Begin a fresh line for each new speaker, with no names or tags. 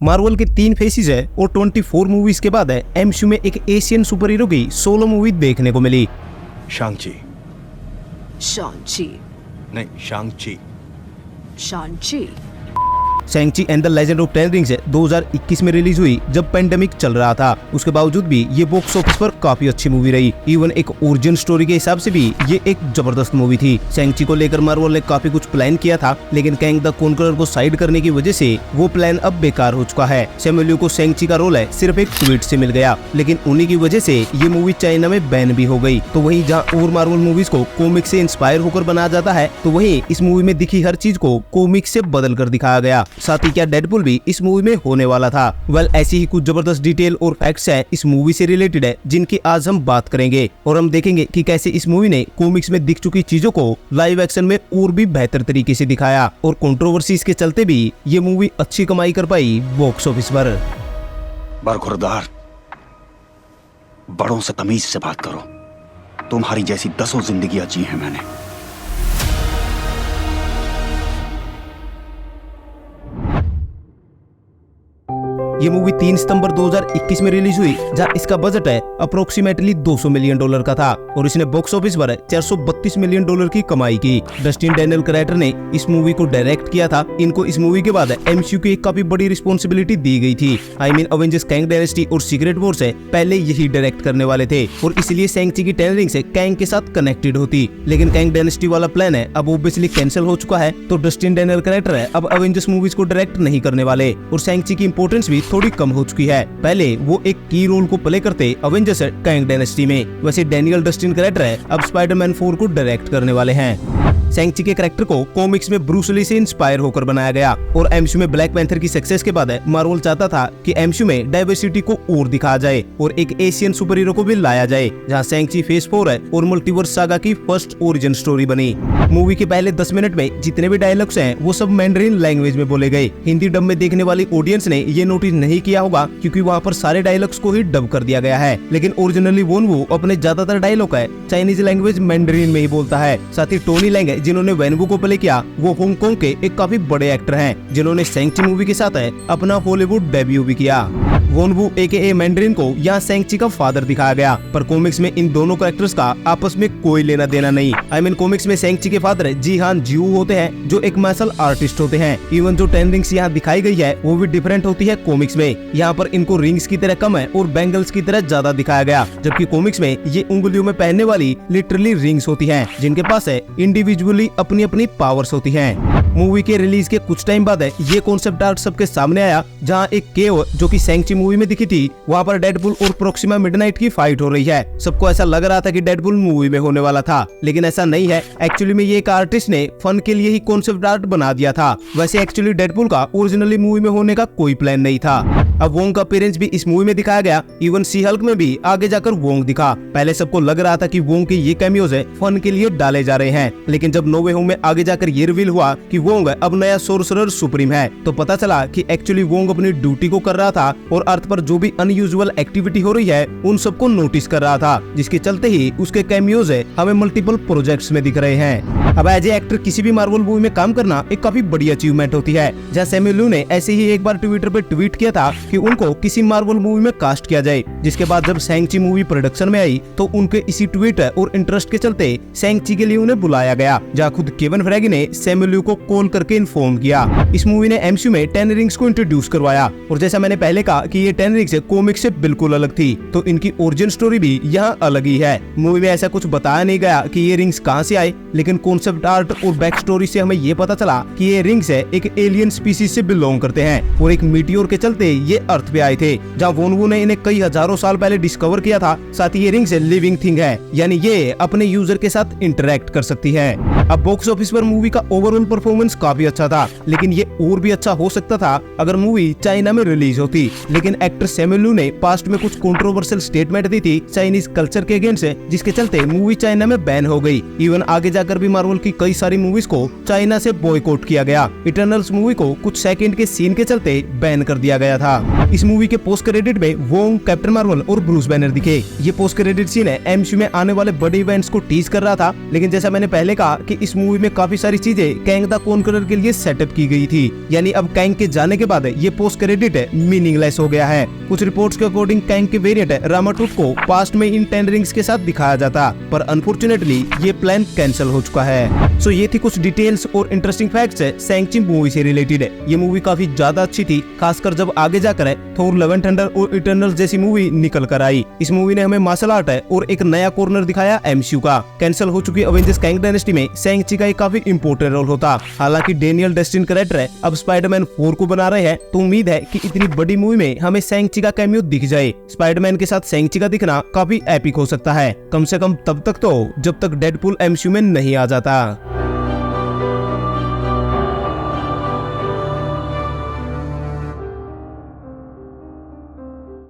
Marvel के 3 faces है और 24 मूवीज के बाद है एमसीयू में एक एशियन सुपर हीरो की सोलो मूवी देखने को मिली।
शांग-ची नहीं, Shang Chi.
Shang Chi and the legend of ten rings 2021 में रिलीज हुई जब पेंडेमिक चल रहा था। उसके बावजूद भी ये बॉक्स ऑफिस पर काफी अच्छी मूवी रही। इवन एक ओरिजिन स्टोरी के हिसाब से भी ये एक जबरदस्त मूवी थी। शैंग-ची को लेकर मार्वल ने काफी कुछ प्लान किया था, लेकिन कैंग द कॉन्करर को साइड करने की वजह से वो प्लान अब बेकार हो चुका है। सैमुअल यू को शैंग-ची का रोल है सिर्फ एक ट्वीट से मिल गया, लेकिन उन्हीं की वजह से ये मूवी चाइना में बैन भी हो गई। तो वहीं जहाँ और मार्वल मूवीज को कॉमिक से इंस्पायर होकर बनाया जाता है, तो वहीं इस मूवी में दिखी हर चीज को कॉमिक से बदल कर दिखाया गया। साथ ही क्या डेडपुल भी इस मूवी में होने वाला था। वेल, ऐसी ही कुछ जबरदस्त डिटेल और फैक्ट्स हैं इस मूवी से रिलेटेड है, जिनकी आज हम बात करेंगे और हम देखेंगे कि कैसे इस मूवी ने कॉमिक्स में दिख चुकी चीजों को लाइव एक्शन में और भी बेहतर तरीके से दिखाया और कंट्रोवर्सीज के चलते भी ये मूवी अच्छी कमाई कर पाई बॉक्स ऑफिस पर।
बरखुरदार, बड़ों से तमीज से बात करो। तुम्हारी जैसी 10 जिंदगियां जी हैं मैंने।
ये मूवी 3 सितंबर 2021 में रिलीज हुई, जहां इसका बजट है अप्रोक्सीमेटली $200 मिलियन का था और इसने बॉक्स ऑफिस पर $432 मिलियन की कमाई की। डस्टिन डैनियल क्रेटर ने इस मूवी को डायरेक्ट किया था। इनको इस मूवी के बाद एमसीयू की एक काफी बड़ी रिस्पॉन्सिबिलिटी दी गई थी। I mean Avengers Kang dynasty और सीक्रेट वॉर से पहले यही डायरेक्ट करने वाले थे और इसलिए शैंग-ची की टेन रिंग्स कैंग के साथ कनेक्टेड होती। लेकिन कैंग डायनेस्टी वाला प्लान है अब ऑब्वियसली कैंसिल हो चुका है, तो डस्टिन डैनियल क्रेटर है अब अवेंजर्स मूवीज को डायरेक्ट नहीं करने वाले और शैंग-ची की इंपोर्टेंस भी थोड़ी कम हो चुकी है। पहले वो एक की रोल को प्ले करते अवेंजर्स कैंग डायनेस्टी में। वैसे डैनियल डस्टिन क्रेटर है अब स्पाइडरमैन 4 को डायरेक्ट करने वाले हैं। शैंग-ची के कैरेक्टर को कॉमिक्स में ब्रूस ली से इंस्पायर होकर बनाया गया और एमसीयू में ब्लैक पैंथर की सक्सेस के बाद मार्वल चाहता था कि एमसीयू में डाइवर्सिटी को और दिखाया जाए और एक एशियन सुपर हीरो को भी लाया जाए, जहां शैंग-ची फेज 4 है और मल्टीवर्स सागा की फर्स्ट ओरिजिन स्टोरी बनी। मूवी के पहले 10 मिनट में जितने भी डायलॉग्स हैं वो सब मैंडरिन लैंग्वेज में बोले गए। हिंदी डब में देखने वाली ऑडियंस ने ये नोटिस नहीं किया होगा क्योंकि वहाँ पर सारे डायलॉग्स को ही डब कर दिया गया है, लेकिन ओरिजिनली वोनवू अपने ज्यादातर डायलॉग है चाइनीज लैंग्वेज मैंडरिन में ही बोलता है। साथ ही टोनी लैंग जिन्होंने वेनवू को प्ले किया वो हांगकांग के एक काफी बड़े एक्टर हैं, जिन्होंने शैंग-ची मूवी के साथ अपना हॉलीवुड डेब्यू भी किया। वोनवू एके मैंडरिन को यहाँ शैंग-ची का फादर दिखाया गया, पर कॉमिक्स में इन दोनों कैरेक्टर्स का आपस में कोई लेना देना नहीं। आई मीन कॉमिक्स में शैंग-ची के फादर जी हान जिऊ होते हैं, जो एक मार्शल आर्टिस्ट होते हैं। इवन जो 10 रिंग्स यहाँ दिखाई गई है वो भी डिफरेंट होती है कॉमिक्स में। यहाँ पर इनको रिंग्स की तरह कम है और बैंगल्स की तरह ज्यादा दिखाया गया, जबकि कॉमिक्स में ये उंगलियों में पहनने वाली लिटरली रिंग्स होती हैं, जिनके पास इंडिविजुअली अपनी अपनी पावर्स होती हैं। मूवी के रिलीज के कुछ टाइम बाद ये कॉन्सेप्ट आर्ट सबके सामने आया, जहाँ एक केव जो कि शैंग-ची मूवी में दिखी थी, वहाँ पर डेडपुल और प्रोक्सिमा मिडनाइट की फाइट हो रही है। सबको ऐसा लग रहा था कि डेडपुल मूवी में होने वाला था, लेकिन ऐसा नहीं है। एक्चुअली में ये एक आर्टिस्ट ने फन के लिए ही कॉन्सेप्ट आर्ट बना दिया था। वैसे एक्चुअली डेडपुल का ओरिजिनली मूवी में होने का कोई प्लान नहीं था। अब वोंग का अपीयरेंस भी इस मूवी में दिखाया गया। इवन सी हल्क में भी आगे जाकर वोंग दिखा। पहले सबको लग रहा था कि वोंग के ये कैमियोज फन के लिए डाले जा रहे हैं, लेकिन जब नो वे होम में आगे जाकर ये रिवील हुआ कि वोंग अब नया सोर्सरर सुप्रीम है, तो पता चला कि एक्चुअली वोंग अपनी ड्यूटी को कर रहा था और अर्थ पर जो भी अनयूजुअल एक्टिविटी हो रही है उन सबको नोटिस कर रहा था, जिसके चलते ही उसके कैमियोज हमें मल्टीपल प्रोजेक्ट्स में दिख रहे हैं। अब एज ए एक्टर किसी भी मार्वल मूवी में काम करना एक काफी बड़ी अचीवमेंट होती है। जहाँ सैमुअल यू ने ऐसे ही एक बार ट्विटर पे ट्वीट किया था कि उनको किसी मार्वल मूवी में कास्ट किया जाए, जिसके बाद जब शैंग-ची मूवी प्रोडक्शन में आई तो उनके इसी ट्वीट और इंटरेस्ट के चलते शैंग-ची के लिए उन्हें बुलाया गया, जहाँ खुद केविन फेगे ने सैमुअल यू को कॉल करके इन्फॉर्म किया। इस मूवी ने एमसीयू में 10 रिंग्स को इंट्रोड्यूस करवाया और जैसा मैंने पहले कहा कि ये 10 रिंग्स कॉमिक से बिल्कुल अलग थी, तो इनकी ओरिजिन स्टोरी भी यहाँ अलग ही है। मूवी में ऐसा कुछ बताया नहीं गया कि ये रिंग्स कहाँ से आए, लेकिन कॉन्सेप्ट आर्ट और बैक स्टोरी से हमें ये पता चला कि ये रिंग्स एक एलियन स्पीसीज से बिलोंग करते हैं और एक मीटियोर के चलते ये अर्थ पे आए थे, जहाँ वोनवू ने इन्हें कई हजारों साल पहले डिस्कवर किया था। साथ ही ये रिंग्स लिविंग थिंग है, यानी ये अपने यूजर के साथ इंटरेक्ट कर सकती है। अब बॉक्स ऑफिस पर मूवी का ओवरऑल परफॉर्मेंस काफी अच्छा था, लेकिन ये और भी अच्छा हो सकता था अगर मूवी चाइना में रिलीज होती। लेकिन एक्टर सैमुअल यू ने पास्ट में कुछ कंट्रोवर्शियल स्टेटमेंट दी थी चाइनीज कल्चर के अगेंस्ट, जिसके चलते मूवी चाइना में बैन हो गई। इवन आगे जाकर भी मार्वल की कई सारी मूवीज को चाइना से बॉयकॉट किया गया। इटर्नल्स मूवी को कुछ सेकंड के सीन के चलते बैन कर दिया गया था। इस मूवी के पोस्ट क्रेडिट में वोंग, कैप्टन मार्वल और ब्रूस बैनर दिखे। ये पोस्ट क्रेडिट सीन एमसीयू में आने वाले बड़े इवेंट्स को टीज कर रहा था, लेकिन जैसा मैंने पहले कहा कि इस मूवी में काफी सारी चीजें कैंग द कॉन्करर के लिए सेटअप की गई थी। यानी अब कैंग के जाने के बाद ये पोस्ट क्रेडिट मीनिंगलेस हो गया है। कुछ रिपोर्ट्स के अकॉर्डिंग कैंग के वेरिएंट रामाटूट को पास्ट में इन 10 रिंग्स के साथ दिखाया जाता, पर अनफॉर्चुनेटली ये प्लान कैंसिल हो चुका है। सो ये थी कुछ डिटेल्स और इंटरेस्टिंग फैक्ट्स सैंग-ची मूवी से रिलेटेड। ये मूवी काफी ज्यादा अच्छी थी, खासकर जब आगे जाकर थोर लव एंड थंडर और इटर्नल्स जैसी मूवी निकल कर आई। इस मूवी ने हमें मार्शल आर्ट और एक नया कॉर्नर दिखाया एमसीयू का। कैंसिल हो चुकी अवेंजर्स कैंग डायनेस्टी में शैंग-ची का एक काफी इंपॉर्टेंट रोल होता। हालांकि डेनियल डेस्टिन कैरेक्टर अब स्पाइडरमैन 4 को बना रहे हैं, तो उम्मीद है कि इतनी बड़ी मूवी में हमें शैंग-ची का कैमियो दिख जाए। स्पाइडरमैन के साथ शैंग-ची का दिखना काफी एपिक हो सकता है, कम से कम तब तक तो जब तक डेडपूल एमसीयू में नहीं आ जाता।